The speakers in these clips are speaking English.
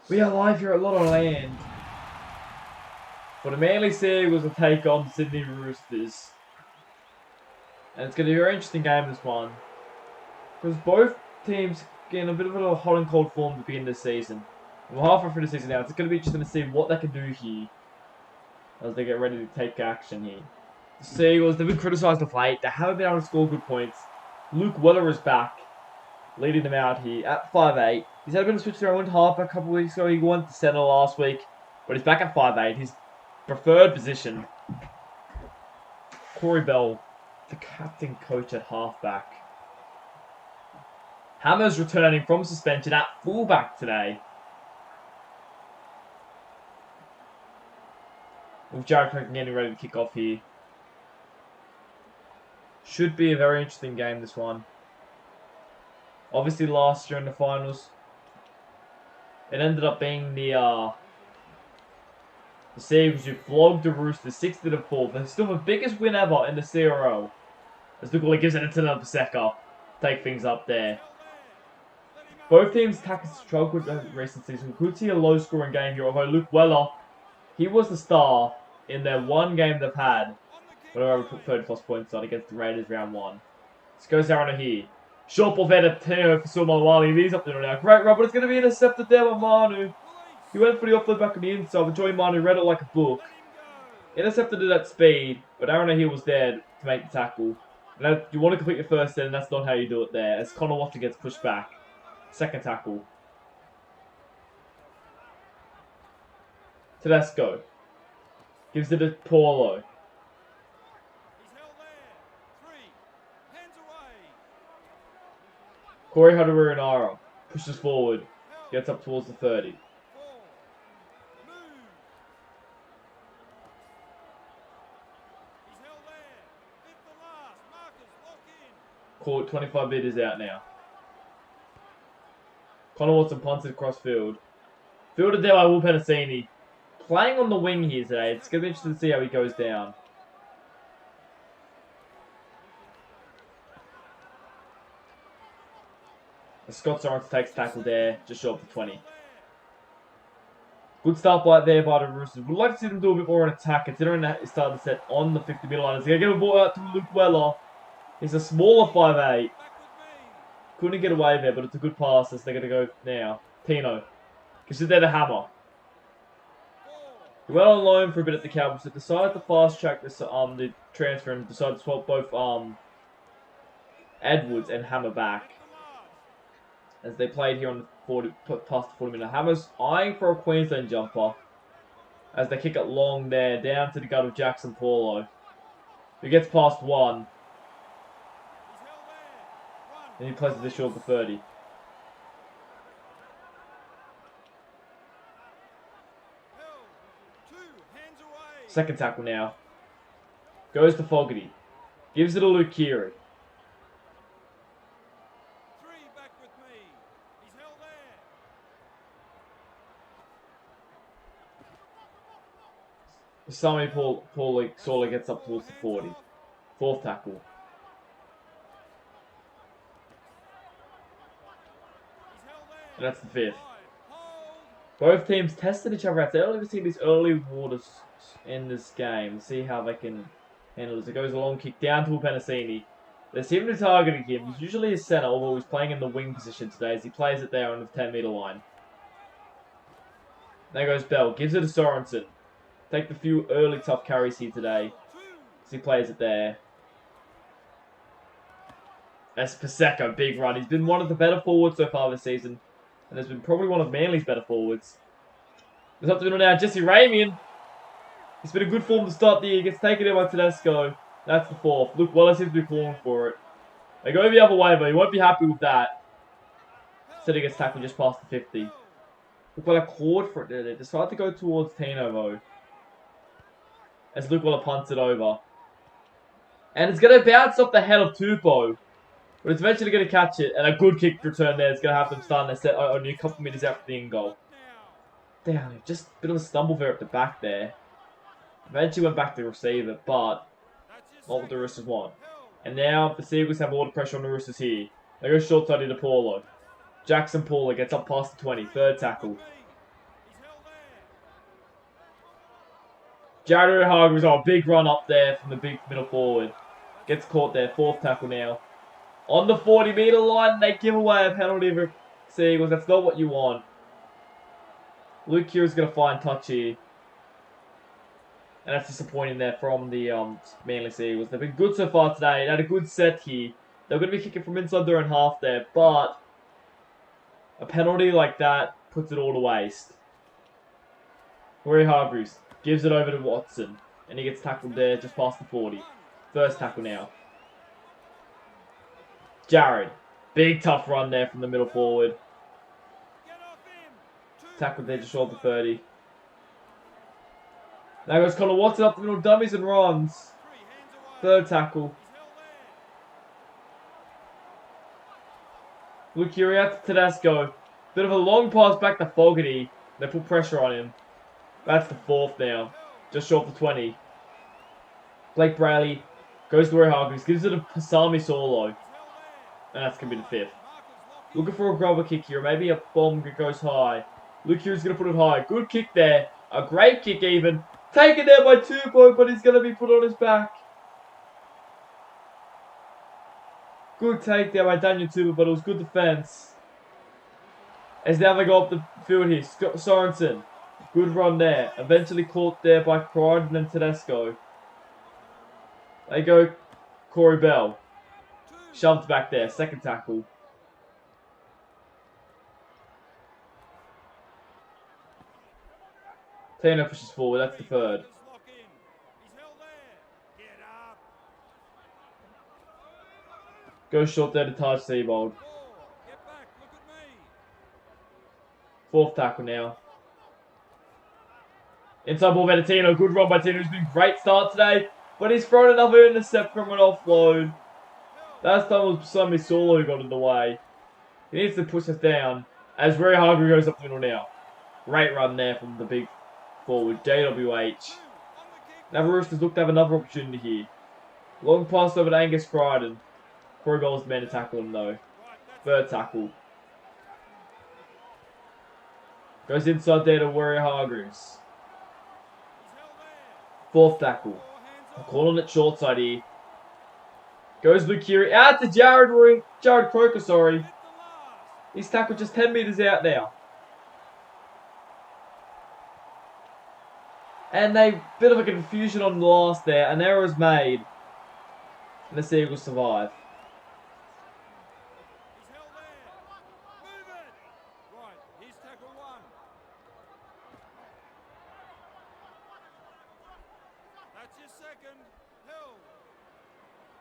We are live here at Lotto Land for the Manly Seagulls to take on Sydney Roosters. And it's going to be a very interesting game, this one. Because both teams getting a bit of a hot and cold form to begin this season. We're halfway through the season now. It's going to be interesting to see what they can do here as they get ready to take action here. The Seagulls, they've been criticised of late. They haven't been able to score good points. Luke Weller is back, leading them out here at 5'8". He's had a bit of a switch around half a couple of weeks ago. He went to centre last week, but he's back at 5'8". His preferred position. Corey Bell, the captain coach at halfback. Hammer's returning from suspension at fullback today. With Jared Kirk getting ready to kick off here. Should be a very interesting game, this one. Obviously last year in the finals, it ended up being the Seagulls who flogged the Roosters 6-4. They're still the biggest win ever in the CRL. As the goalie gives it to Paseka. Take things up there. Both teams' attackers struggled in recent season. We could see a low-scoring game here, although Luke Weller, he was the star in their one game they've had. Whenever we put 30+ points on against the Raiders round 1. This goes down here. Short ball there to Teo for Sulmawali. He's up there now. Great run, but it's going to be intercepted there by Manu. He went for the offload back on the inside, but Joey Manu read it like a book. Intercepted it at speed, but Aaron O'Heal was there to make the tackle. Now, you want to complete your first set, and that's not how you do it there, as Connor Watson gets pushed back. Second tackle. Tedesco. Gives it to Paulo. Corey Harurinara pushes forward, gets up towards the 30. Caught 25 metres out now. Connor Watson punts it across field. Fielded there by Will Penasini. Playing on the wing here today. It's going to be interesting to see how he goes down. Scott Sorensen takes tackle there, just short of the 20. Good start by there by the Roosters. Would like to see them do a bit more on attack, considering that he started the set on the 50-metre line. He's going to get a ball out to Luke Weller. He's a smaller 5'8". Couldn't get away there, but it's a good pass as they're going to go now. Tino. Gives it there to Hammer. He went on loan for a bit at the Cowboys, but decided to fast track this the transfer and decided to swap both Edwards and Hammer back. As they played here on the past the 40-minute. Hammer's eyeing for a Queensland jumper. As they kick it long there, down to the gut of Jackson Paulo. He gets past one. And he places this short for 30. Second tackle now. Goes to Fogarty. Gives it to Luke Keary. Sami Paulo sort of gets up towards the 40. Fourth tackle. And that's the fifth. Both teams tested each other out. They're only seeing these early waters in this game. See how they can handle this. It goes a long kick down to Penasini. They seem to be targeting him. He's usually a centre, although he's playing in the wing position today as he plays it there on the 10-metre line. There goes Bell. Gives it to Sorensen. Take the few early tough carries here today. As he plays it there. That's Paseka, big run. He's been one of the better forwards so far this season. And has been probably one of Manly's better forwards. It's up to him now, Jesse Ramian. He's been a good form to start the year. He gets taken in by Tedesco. That's the fourth. Luke Weller seems to be calling for it. They go the other way, but he won't be happy with that. Instead he gets tackled just past the 50. Luke Weller clawed for it there. They decide to go towards Tino though. As Luke Weller punts it over. And it's going to bounce off the head of Tupou. But it's eventually going to catch it. And a good kick return there. It's going to have them starting their set only a couple minutes after the end goal. Damn, just a bit of a stumble there at the back there. Eventually went back to receive it, but not what the Roosters want. And now the Seagulls have all the pressure on the Roosters here. They go short side to Paulo. Jackson Paulo gets up past the 20. Third tackle. Jared Hargreaves on a big run up there from the big middle forward. Gets caught there. 4th tackle now. On the 40-metre line, they give away a penalty for Seagulls. That's not what you want. Luke Keary's going to find touch here. And that's disappointing there from the Manly Seagulls. They've been good so far today. They had a good set here. They're going to be kicking from inside their own half there. But a penalty like that puts it all to waste. Rory Hargreaves gives it over to Watson. And he gets tackled there just past the 40. First tackle now. Jared. Big tough run there from the middle forward. Tackled there just short of the 30. Now goes Connor Watson up the middle, dummies and runs. 3rd tackle. Luke Keary out to Tedesco. Bit of a long pass back to Fogarty. They put pressure on him. That's the 4th now. Just short of the 20. Blake Brayley goes to Rory Hargreaves. Gives it a Pasami solo. And that's going to be the 5th. Looking for a grubber kick here. Maybe a bomb that goes high. Luke Keary's going to put it high. Good kick there. A great kick even. Taken there by Tupou, but he's going to be put on his back. Good take there by Daniel Tupou, but it was good defence. As now they go up the field here. Sorensen. Good run there. Eventually caught there by Crichton and Tedesco. They go Corey Bell. Shoved back there. 2nd tackle. Tino pushes forward. That's the 3rd. Goes short there to Taj Seabold. 4th tackle now. Inside ball by Tino. Good run by Tino. He's been a great start today. But he's thrown another intercept from an offload. Last time was Pasami Solo who got in the way. He needs to push us down. As Rory Hargreaves goes up the middle now. Great run there from the big forward. JWH. Now the Roosters look to have another opportunity here. Long pass over to Angus Crichton. Corey Bell's the man to tackle him though. 3rd tackle. Goes inside there to Rory Hargreaves. 4th tackle. I'm calling it short side here. Goes Luke Keary out to Jared Croker, sorry. He's tackled just 10 metres out now. And they bit of a confusion on the last there. An error is made. And the Seagulls survive.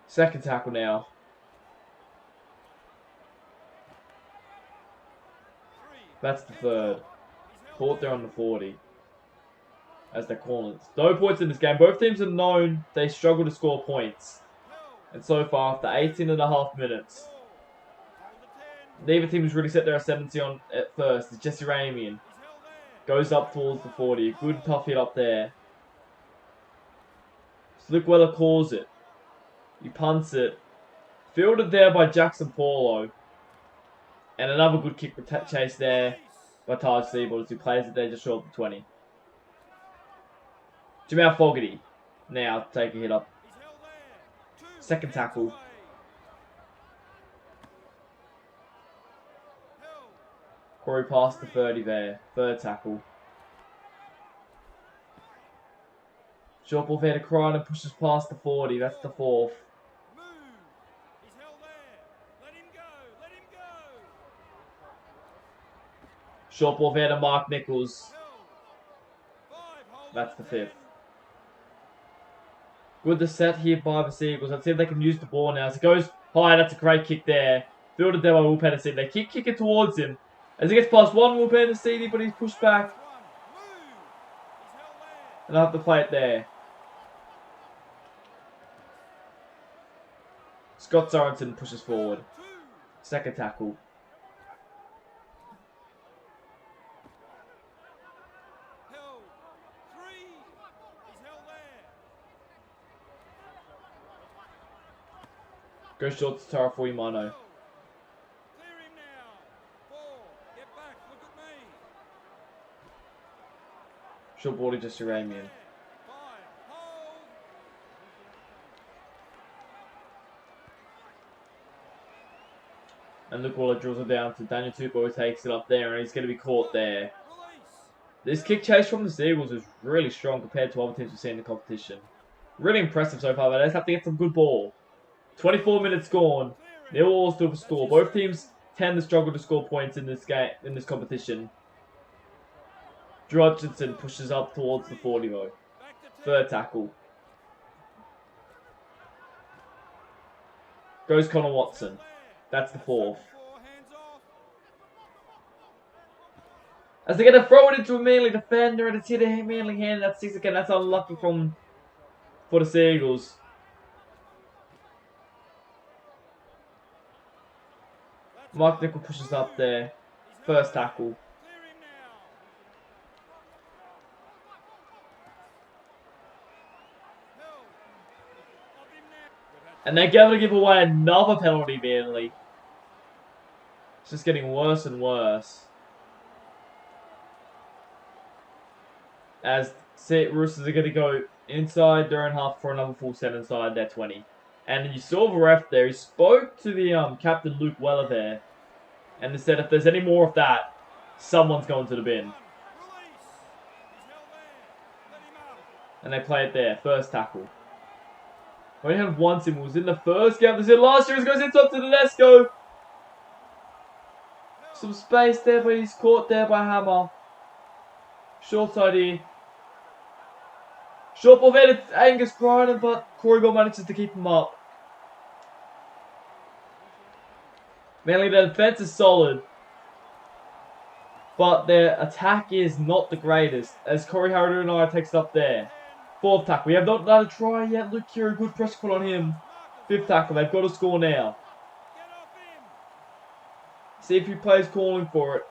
Second tackle now. That's the 3rd. Caught there on the 40. As they're calling it. No points in this game. Both teams have known they struggle to score points. And so far, after 18.5 minutes, neither team has really set their ascendancy on at first. It's Jesse Ramian. Goes up towards the 40. Good tough hit up there. Luke Weller calls it. He punts it. Fielded there by Jackson Paulo. And another good kick chase there by Taj Seabold as he plays it there just short of the 20. Jamal Fogarty now taking a hit up. 2nd tackle. Corey past the 30 there. 3rd tackle. Short ball there to Crichton and pushes past the 40. That's the 4th. Short ball there to Mark Nichols. That's the 5th. Good to set here by the Seagulls. Let's see if they can use the ball now. As it goes high, that's a great kick there. Fielded there by Will Pedersen. They keep kicking towards him. As he gets past one, Will Pedersen, but he's pushed back. And I have to play it there. Scott Sorensen pushes forward. 2nd tackle. Go short to Tara Fuimano. Short ball to just Uramian. And Luke Waller drills it down to Daniel Tupou, who takes it up there, and he's going to be caught there. This kick chase from the Seagulls is really strong compared to other teams we've seen in the competition. Really impressive so far, but they just have to get some good ball. 24 minutes gone. They're all still for score. Both teams tend to struggle to score points in this game, in this competition. Drew Hutchinson pushes up towards the 40 though. Third tackle. Goes Connor Watson. That's the fourth. As they're going to throw it into a Manly defender, and it's hit a Manly hand. That's 6 again. That's unlucky for the Seagulls. Mark Nickel pushes up there. First tackle. And they're going to give away another penalty, Manly. It's just getting worse and worse. As Roosters are going to go inside their own half for another full set inside their 20. And you saw the ref there. He spoke to the captain, Luke Weller, there. And he said if there's any more of that, someone's going to the bin. And they play it there. First tackle. We only had one sim. It was in the first game. This is last year. It goes into up to Tedesco. Some space there, but he's caught there by Hammer. Short side here. Short ball there to Angus Crichton, but Corey Ball manages to keep him up. Mainly their defense is solid, but their attack is not the greatest, as Corey Harrison and I takes it up there. Fourth tackle. We have not done a try yet. Luke Keary, good pressure put on him. Fifth tackle. They've got to score now. See if he plays calling for it.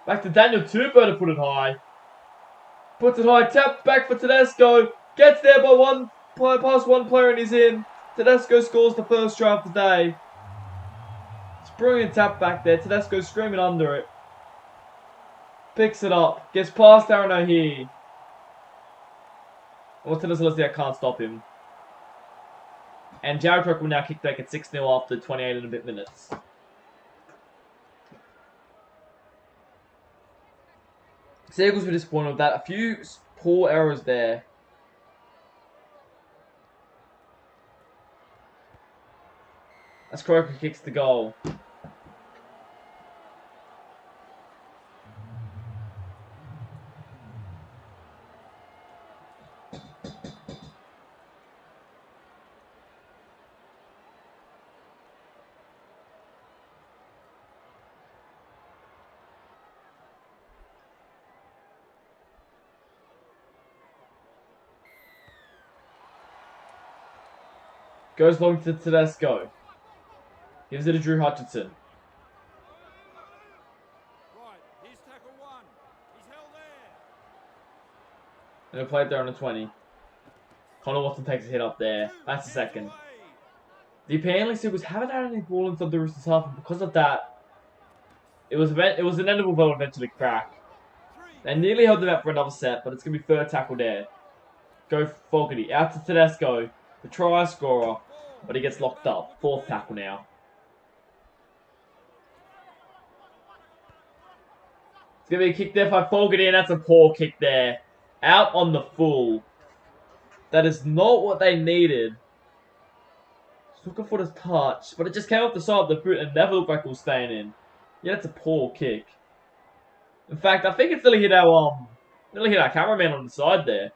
Back to Daniel Tupou to put it high. Puts it high. Tap back for Tedesco. Gets there by one player, past one player, and he's in. Tedesco scores the first try of the day. It's brilliant tap back there. Tedesco screaming under it. Picks it up. Gets past Aaron O'Hare. Well, Tedesco can't stop him. And Jared Crook will now kick back at 6-0 after 28 and a bit minutes. Seagulls were disappointed with that. A few poor errors there. As Croker kicks the goal. Goes long to Tedesco. Gives it to Drew Hutchinson. Right, here's tackle one. He's held there. And he'll play it there on the 20. Connor Watson takes a hit up there. That's the second. The Manly Seagulls haven't had any ball inside the Roosters half, and because of that, it was an endable they'll eventually crack. They nearly held them out for another set, but it's going to be third tackle there. Go Fogarty. Out to Tedesco. The try scorer, but he gets locked up. Fourth tackle now. It's going to be a kick there by Fogarty, and that's a poor kick there. Out on the full. That is not what they needed. Just looking for the touch, but it just came off the side of the boot and never looked like it was staying in. Yeah, that's a poor kick. In fact, I think it's nearly hit our cameraman on the side there.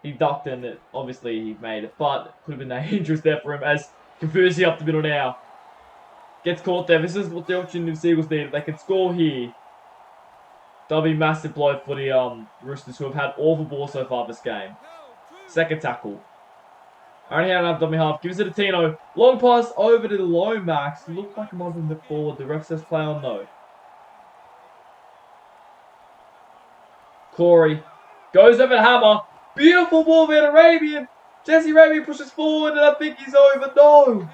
He ducked and it, obviously he made it, but could have been dangerous there for him as Confusi up the middle now. Gets caught there. This is what the opportunity of Seagulls need. If they can score here, that'll be a massive blow for the Roosters, who have had all the ball so far this game. Second tackle. Only had enough dummy half. Gives it to Tino. Long pass over to the Lomax. Looked like a might have been forward. The ref says play on though. Corey goes over to Hammer. Beautiful ball there to Rabian. Jesse Rabian pushes forward and I think he's over. No.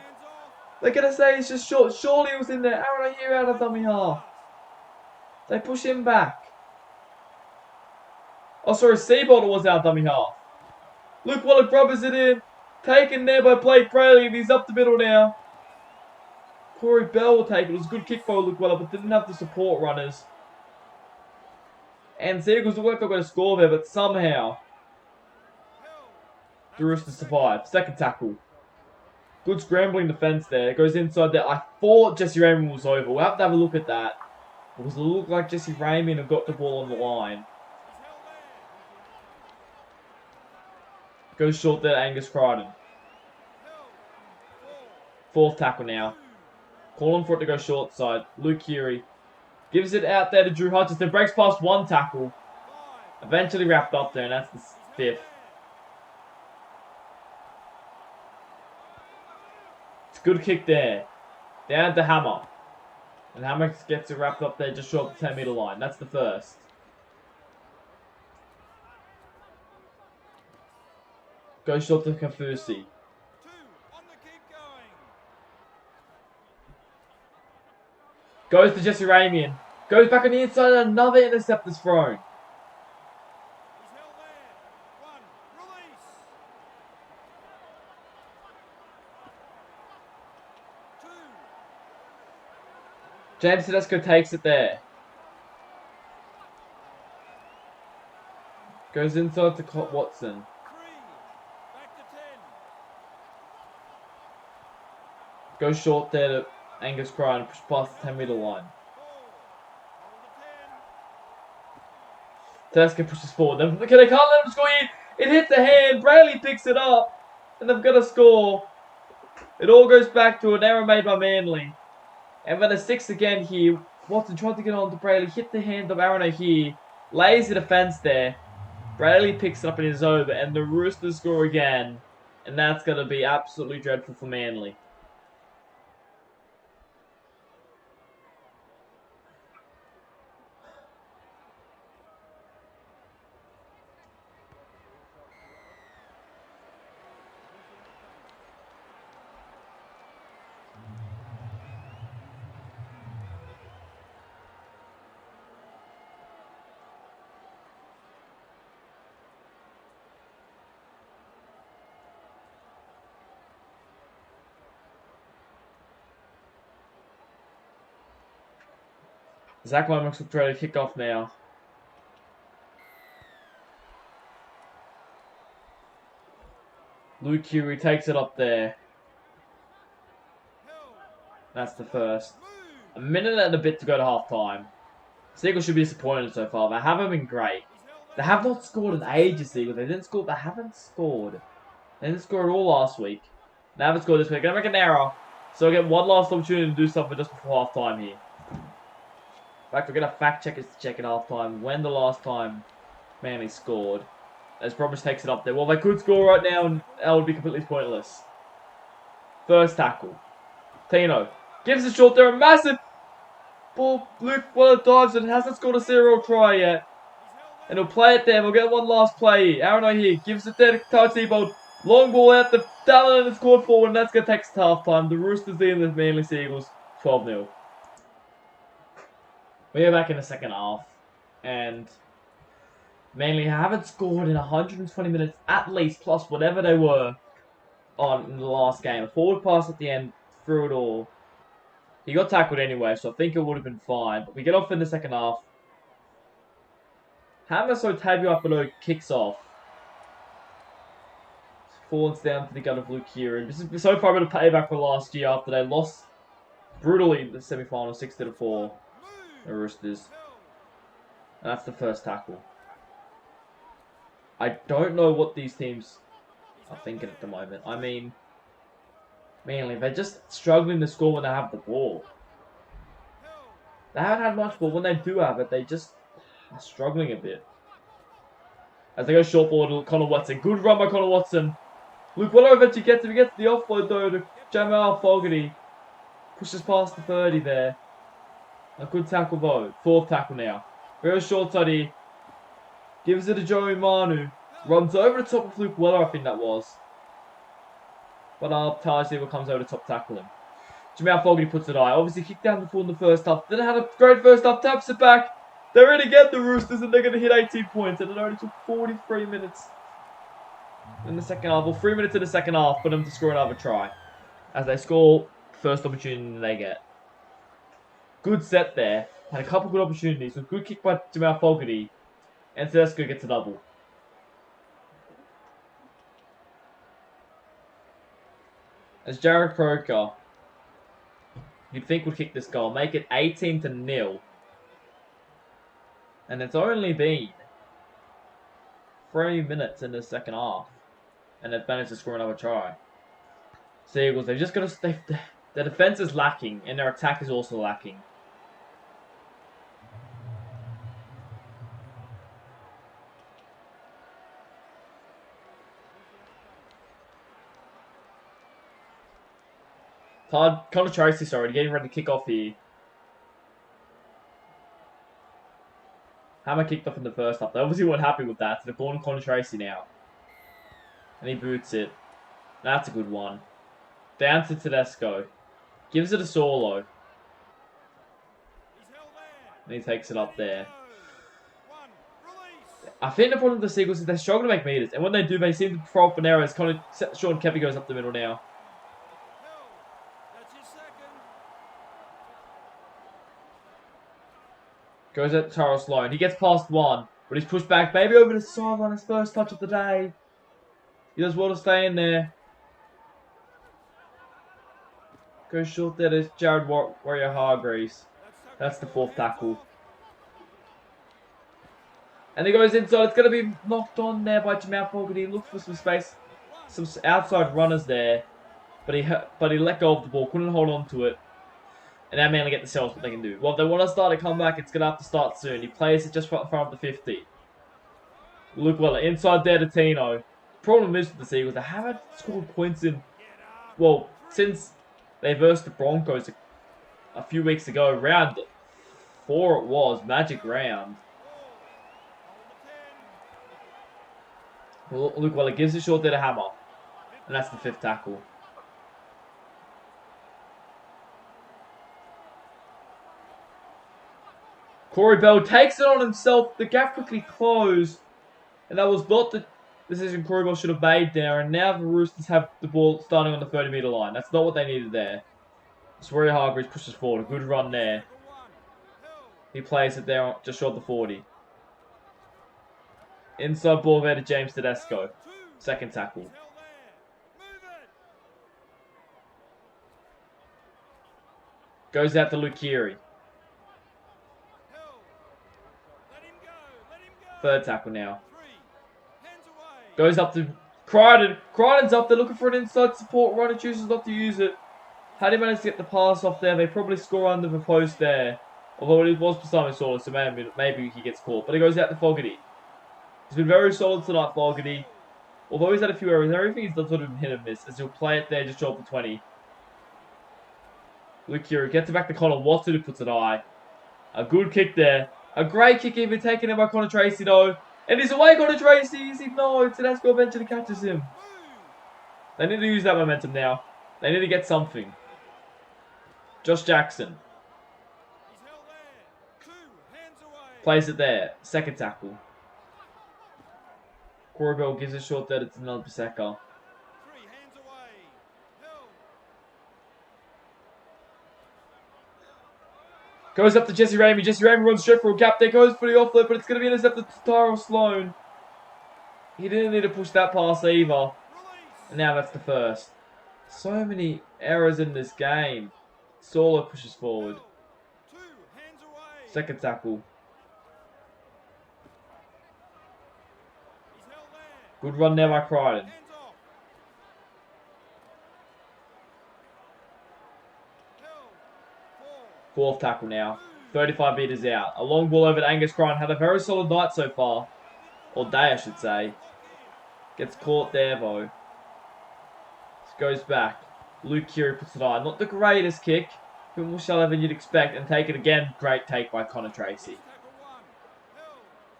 They're going to say he's just short. Surely he was in there. Aaron O'Hare out of dummy half. They push him back. Oh, sorry. Seabold was out dummy half. Luke Waller grubbers it in. Taken there by Blake Brayley and he's up the middle now. Corey Bell will take it. It was a good kick by Luke Weller, but didn't have the support runners. And Seagulls look like they're going to score there, but somehow the Roosters survive. Second tackle. Good scrambling defense there. It goes inside there. I thought Jesse Raymond was over. We'll have to have a look at that. Because it looked like Jesse Raymond had got the ball on the line. Goes short there to Angus Crichton. Fourth tackle now. Calling for it to go short side. Luke Keary gives it out there to Drew Hutchinson. Breaks past one tackle. Eventually wrapped up there, and that's the fifth. It's a good kick there. Down to Hammer. And Hammer gets it wrapped up there just short of the 10-metre line. That's the first. Goes short to Kafusi. Goes to Jesse Ramian. Goes back on the inside and another intercept is thrown. James Tedesco takes it there. Goes inside to Watson. Goes short there to Angus Crichton, push past the 10-metre line. Tedesco pushes forward. They can't let him score. It hit the hand. Brayley picks it up. And they've got to score. It all goes back to an error made by Manly. And then a 6 again here. Watson tried to get on to Brayley. Hit the hand of Aaron O'Hare. Lays the defence there. Brayley picks it up and is over. And the Roosters score again. And that's going to be absolutely dreadful for Manly. Zach Lomax will try to kick off now. Luke Keary takes it up there. That's the first. A minute and a bit to go to half time. Seagulls should be disappointed so far. They haven't been great. They have not scored in ages, Seagulls. They haven't scored. They didn't score at all last week. They haven't scored this week. They're going to make an error. So I get one last opportunity to do something just before half time here. In fact, we're going to fact check it to check at half time when the last time Manly scored. As Bromwich takes it up there. Well, they could score right now and that would be completely pointless. First tackle. Tino gives it short there. A massive ball. Luke Weller dives and hasn't scored a CRL try yet. And he'll play it there. We'll get one last play. Aaron O'Hare gives it there to Ty Seabold. Long ball out the Dallin and it's scored forward and that's going to take us to half time. The Roosters in the Manly Seagulls 12-0. We are back in the second half, and Manly haven't scored in 120 minutes at least, plus whatever they were on the last game. A forward pass at the end, through it all. He got tackled anyway, so I think it would have been fine. But we get off in the second half. Hamaso Tabuapalo kicks off. Falls down to the gun of Luke Keary. This is so far a bit of payback for last year after they lost brutally in the semi-final, 6-4. The Roosters. And that's the first tackle. I don't know what these teams are thinking at the moment. I mean, Manly, they're just struggling to score when they have the ball. They haven't had much ball. When they do have it, they just are struggling a bit. As they go short ball to Connor Watson. Good run by Connor Watson. Luke Weller eventually gets him. He gets the offload though to Jamal Fogarty. Pushes past the 30 there. A good tackle though. Fourth tackle now. Very short side here. Gives it to Joey Manu. Runs over the top of Luke Weller, I think that was. But Taj comes over to top tackle him. Jamal Fogarty puts it high. Obviously kicked down the full in the first half. Then had a great first half. Taps it back. They're in again, the Roosters, and they're going to hit 18 points. And it only took 43 minutes in the second half. Well, 3 minutes in the second half for them to score another try. As they score first opportunity they get. Good set there. Had a couple good opportunities. A good kick by Jamal Fogarty. And Tedesco gets a double. As Jared Croker, you'd think would kick this goal. Make it 18-0. And it's only been 3 minutes in the second half. And they've managed to score another try. Seagulls, they've just got to... Their defense is lacking. And their attack is also lacking. Connor Tracy, sorry, getting ready to kick off here. Hammer kicked off in the first half. They obviously weren't happy with that, so they're calling Connor Tracy now. And he boots it. That's a good one. Down to Tedesco. Gives it a solo. And he takes it up there. I think the problem with the Seagulls is they struggle to make meters. And when they do, they seem to throw up an error. Sean Kepi goes up the middle now. Goes at Tyrell Sloan. He gets past one, but he's pushed back. Maybe over the sideline, his first touch of the day. He does well to stay in there. Goes short there to Jared Warrior Hargreaves. That's the fourth tackle. And he goes inside. It's going to be knocked on there by Jamal Fogarty. He looks for some space. Some outside runners there. But he let go of the ball. Couldn't hold on to it. And now Manly get the cells what they can do. Well, if they want to start a comeback, it's going to have to start soon. He plays it just in front of the 50. Luke Weller inside there to Tino. Problem is with the Seagulls, they haven't scored points in... Well, since they versed the Broncos a few weeks ago. Round 4 it was. Magic round. Well, Luke Weller gives it short there to Hammer. And that's the 5th tackle. Corey Bell takes it on himself. The gap quickly closed. And that was not the decision Corey Bell should have made there. And now the Roosters have the ball starting on the 30-metre line. That's not what they needed there. Swery Hargreaves pushes forward. A good run there. He plays it there just short of the 40. Inside ball there to James Tedesco. 2nd tackle. Goes out to Luke Keary. 3rd tackle now. Goes up to Crichton. Crichton's up there looking for an inside support runner. Chooses not to use it. Had he managed to get the pass off there, they probably score under the post there. Although it was Simon Sawler, so maybe he gets caught. But he goes out to Fogarty. He's been very solid tonight, Fogarty. Although he's had a few errors, everything he's done sort of hit and miss. As he'll play it there just short of the 20. Luke Keary gets it back to Connor Watson, who puts an eye. A good kick there. A great kick even taken in by Connor Tracy though. And he's away, Connor Tracy. No, Tedesco eventually catches him. They need to use that momentum now. They need to get something. Josh Jackson. Plays it there. 2nd tackle. Corey Bell gives it short there to Tanel Paseka. Goes up to Jesse Ramey. Jesse Ramey runs straight for a gap there. Goes for the offload, but it's going to be intercepted to Tyrell Sloan. He didn't need to push that pass either. And now that's the 1st. So many errors in this game. Solo pushes forward. 2nd tackle. Good run there by Crichton. 4th tackle now. 35 metres out. A long ball over to Angus Crichton. Had a very solid night so far. Or day, I should say. Gets caught there, though. Just goes back. Luke Keary puts it on. Not the greatest kick. But more shallow than you'd expect. And take it again. Great take by Connor Tracy.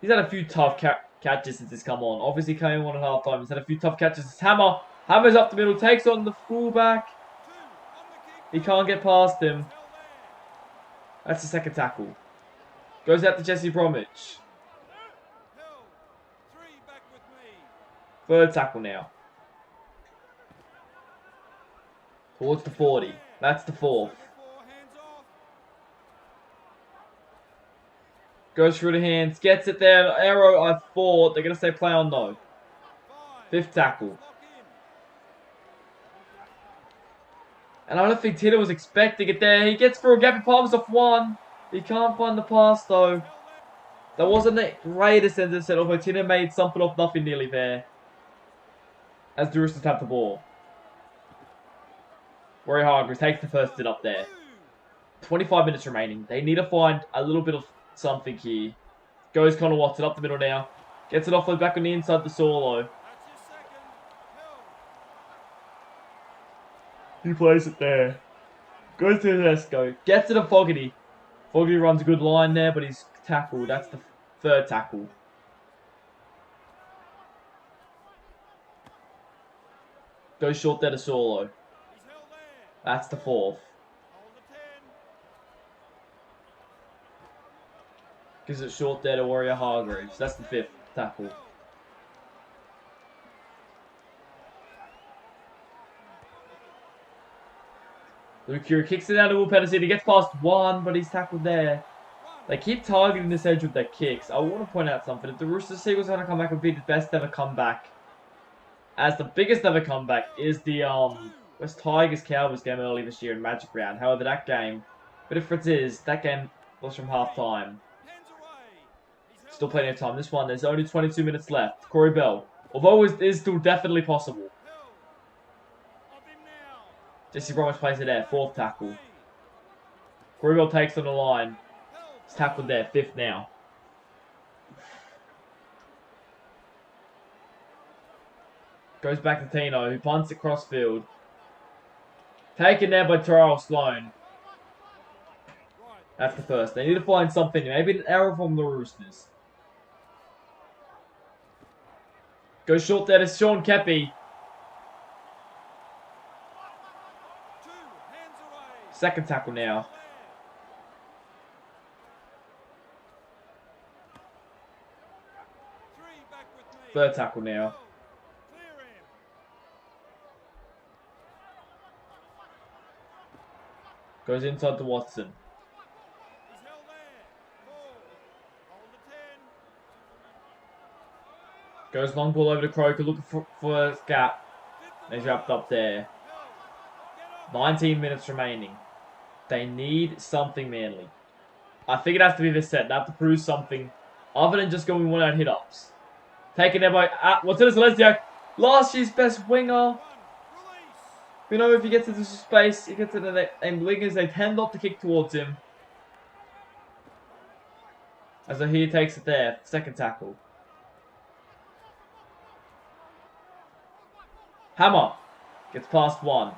He's had a few tough catches since he's come on. Obviously coming on at half time. He's had a few tough catches. It's Hammer. Hammer's up the middle. Takes on the fullback. He can't get past him. That's the 2nd tackle. Goes out to Jesse Bromwich. 3rd tackle now. Towards the 40. That's the fourth. 34, hands off. Goes through the hands. Gets it there. Arrow, I thought. They're going to say play on no. 5. Fifth tackle. Lock in. And I don't think Tina was expecting it there. He gets through. Gabby Palmer's off one. He can't find the pass, though. That wasn't the greatest end of the set, although Tina made something off nothing nearly there. As the Roosters have the ball. Rory Hargreaves takes the first hit up there. 25 minutes remaining. They need to find a little bit of something here. Goes Connor Watson up the middle now. Gets it off back on the inside the solo. That's your second. Held. He plays it there. Goes to Tedesco. Gets it to Fogarty. Fogarty runs a good line there, but he's tackled. That's the third tackle. Goes short there to Solo. He's held there. That's the fourth. Hold the 10. Gives it short there to Warrior Hargreaves. That's the fifth tackle. Luke kicks it out to Will Pedersen. He gets past one, but he's tackled there. They keep targeting this edge with their kicks. I want to point out something. If the Roosters Seagulls are going to come back and be the best ever comeback, as the biggest ever comeback is the West Tigers Cowboys game early this year in Magic Round. However, that game, the difference is that game was from half time. Hands away. He's Still held plenty of time. This one, there's only 22 minutes left. Corey Bell, although it is still definitely possible. held. Of him now. Jesse Bromwich plays it there. Fourth tackle. Corey Bell takes on the line. Held. He's tackled there. Fifth now. Goes back to Tino, who punts it cross field. Taken there by Terrell Sloan. Right. That's the first. They need to find something. Maybe an error from the Roosters. Goes short there to Sean Kepi. 2. Hands away. Second tackle now. There. 3. Back with me. Third tackle now. Held. Clear him. Goes inside to Watson. He's held there. 4. Hold the 10. Goes long ball over to Croker, looking for a gap. And he's wrapped up there. Held. Get off. 19 minutes remaining. They need something, Manly. I think it has to be this set. They have to prove something other than just going one-out hit-ups. Taken there by Watson Lesniak. Last year's best winger. 1. Release. You know, if he gets into space, he gets into the wingers, they tend not to kick towards him. As he takes it there. Second tackle. Hammer gets past one.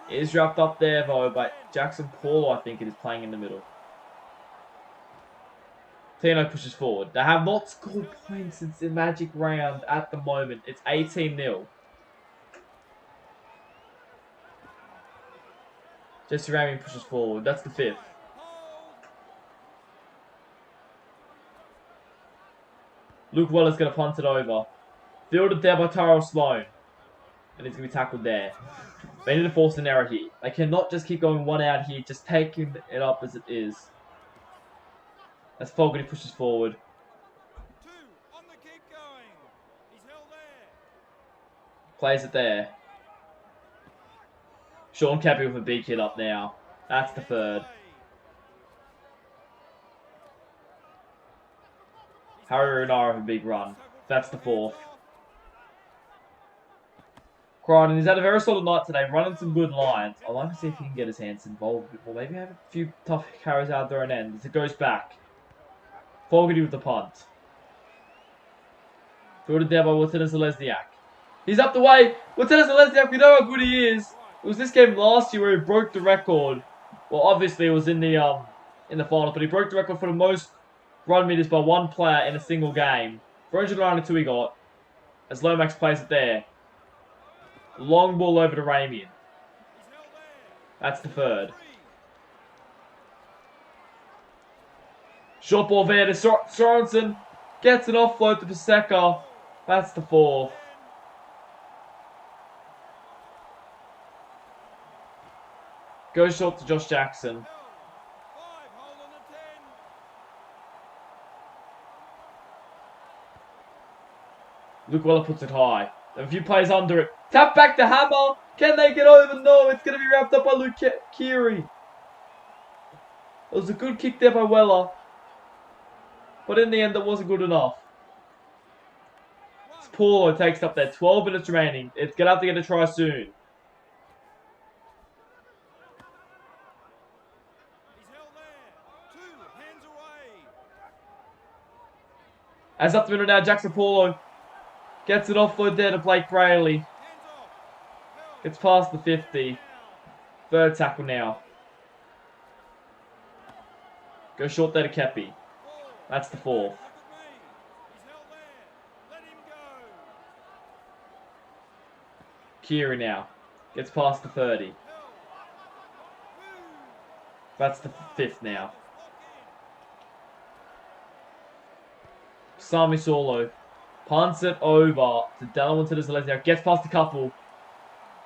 It is wrapped up there though by Jackson Paulo, I think it is playing in the middle. Tino pushes forward. They have not scored points since the Magic Round at the moment. It's 18-0. Jesse Ramian pushes forward. That's the fifth. Hold. Luke Weller's going to punt it over. Fielded there by Tyrell Sloan. And he's going to be tackled there. They need to force an error here. They cannot just keep going one out here, just taking it up as it is. As Fogarty pushes forward. 2. On the keep going. He's held there. Plays it there. Sean Kepi with a big hit up now. That's the third. Harry Renara with a big run. That's the fourth. Crichton, he's had a very solid night today, running some good lines. I'd like to see if he can get his hands involved a bit more. Maybe have a few tough carries out there and end as it goes back. Fogarty with the punt. Fielded there by Lieutenant Lesniak. He's up the way. Lieutenant Lesniak, we know how good he is. It was this game last year where he broke the record. Well, obviously it was in the final, but he broke the record for the most run meters by one player in a single game. 492 he got. As Lomax plays it there. Long ball over to Ramian. He's held there. That's the third. 3. Short ball there to Sorensen. Gets an offload to Paseka. That's the fourth. Goes short to Josh Jackson. Held. 5, hold on the 10. Luke Weller puts it high. A few plays under it. Tap back to Hammer. Can they get over? No, it's going to be wrapped up by Luke Keary. It was a good kick there by Weller. But in the end, it wasn't good enough. Paulo takes up there. 12 minutes remaining. It's going to have to get a try soon. He's held there. 2 hands away. As up the middle now, Jackson Paulo gets it offload there to Blake Brayley. Hands off. Held. Gets past the 50. Third tackle now. Go short there to Kepi. 4. That's the fourth. Look at me. He's held there. Let him go. Keary now. Gets past the 30. Held. That's the fifth now. Sami Solo punts it over to Delaware to the now. Gets past a couple.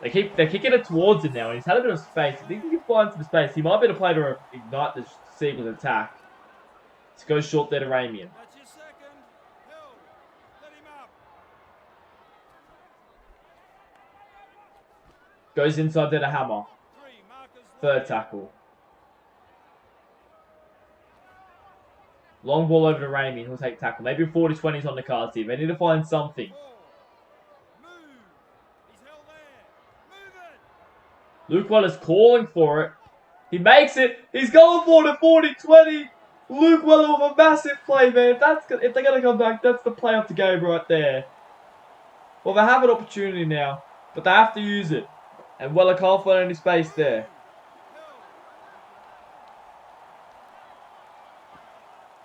They're kicking it towards him now, and he's had a bit of space. I think he can find some space. He might be able to play to ignite the sequence attack. So goes short there to Ramian. That's your second. Held. Let him up. Goes inside there to Hammer. 3 markers. Third tackle. Long ball over to Ramian. He'll take tackle. Maybe 40-20s on the cards here. They need to find something. 4. Move. He's held there. Move it. Luke Weller's calling for it. He makes it. He's going for it at 40-20. Luke Weller with a massive play, man. If they're going to come back, that's the play of the game right there. Well, they have an opportunity now, but they have to use it. And Weller can't find any space there.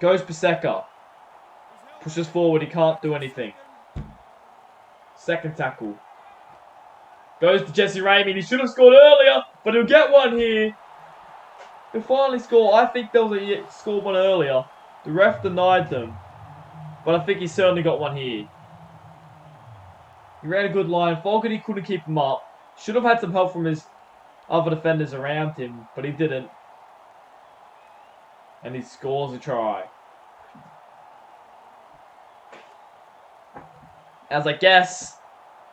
Goes Paseka. Pushes forward. He can't do anything. Second tackle. Goes to Jesse Ramey. He should have scored earlier, but he'll get one here. He'll finally score. I think there was a scored one earlier. The ref denied them. But I think he certainly got one here. He ran a good line. Fogarty couldn't keep him up. Should have had some help from his other defenders around him, but he didn't. And he scores a try. As I guess,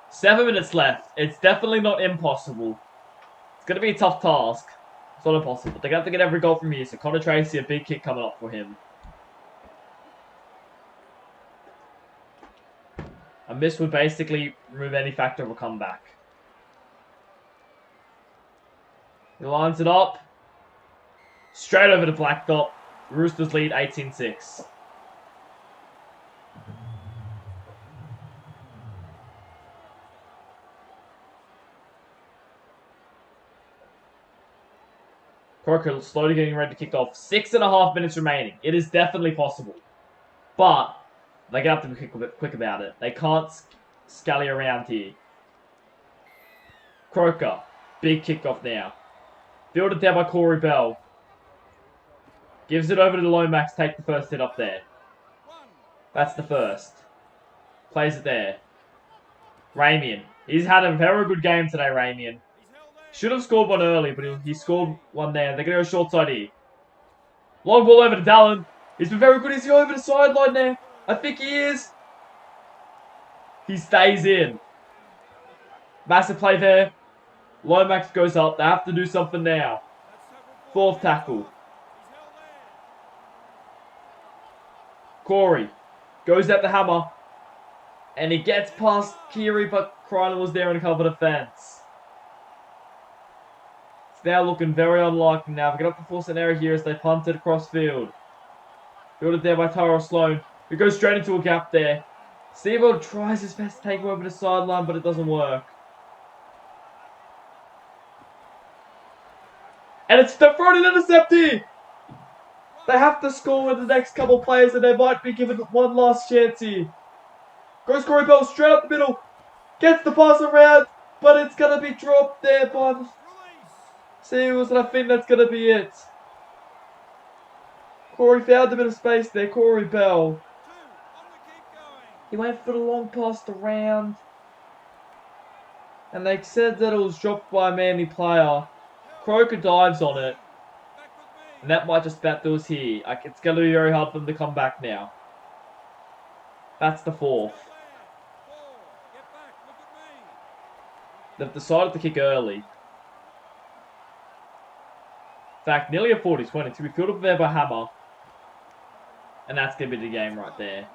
7 minutes left. It's definitely not impossible. It's going to be a tough task. It's not impossible. They're going to have to get every goal from here. So Connor Tracy, a big kick coming up for him. A miss would basically remove any factor of a comeback. He lines it up. Straight over to Blacktop. Roosters lead 18-6. Croker slowly getting ready to kick off. 6.5 minutes remaining. It is definitely possible. But they're going to have to be quick about it. They can't scally around here. Croker. Big kickoff now. Fielded there by Corey Bell. Gives it over to Lomax. Take the first hit up there. That's the first. Plays it there. Ramian. He's had a very good game today, Ramian. Should have scored one early, but he scored one there. They're going to go short side here. Long ball over to Dallin. He's been very good. Is he over the sideline there? I think he is. He stays in. Massive play there. Lomax goes up. They have to do something now. Fourth tackle. Corey goes at the hammer. And he gets past Keary, but Kreiner was there and covered the fence. It's now looking very unlikely now. They're going to have to force an error here as they punt it across field. Fielded there by Tyrell Sloan, who goes straight into a gap there. Stevo tries his best to take him over the sideline, but it doesn't work. And it's the thrown intercepted! They have to score with the next couple players, and they might be given one last chance here. Goes Corey Bell straight up the middle. Gets the pass around, but it's going to be dropped there by the Seals, and I think that's going to be it. Corey found a bit of space there, Corey Bell. He went for the long pass around. And they said that it was dropped by a Manly player. Croker dives on it. Back with me. And that might just about do us here. It's going to be very hard for them to come back now. That's the fourth. Still there. 4. Get back. Look at me. They've decided to kick early. In fact, nearly a 40-20. To be filled up there by Hammer. And that's going to be the game right there. Move.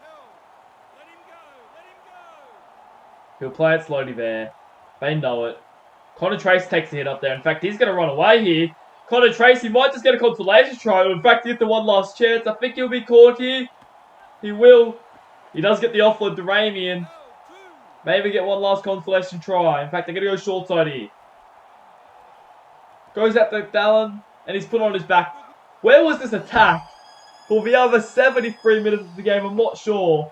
Held. Let him go. Let him go. He'll play it slowly there. They know it. Connor Tracy takes the hit up there. In fact, he's going to run away here. Connor Tracy might just get a consolation try. In fact, get the one last chance. I think he'll be caught here. He will. He does get the offload to Ramian. Held. 2. Maybe get one last consolation try. In fact, they're going to go short side here. Goes out to Dallin. And he's put on his back. Where was this attack? For the other 73 minutes of the game, I'm not sure.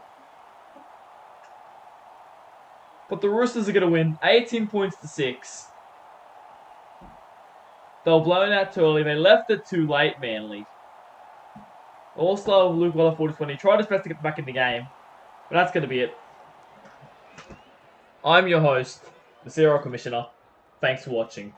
But the Roosters are going to win 18 points to 6. They were blown out too early. They left it too late, Manly. Also, Luke Weller 40-20. Tried his best to get back in the game. But that's going to be it. I'm your host, the CRL Commissioner. Thanks for watching.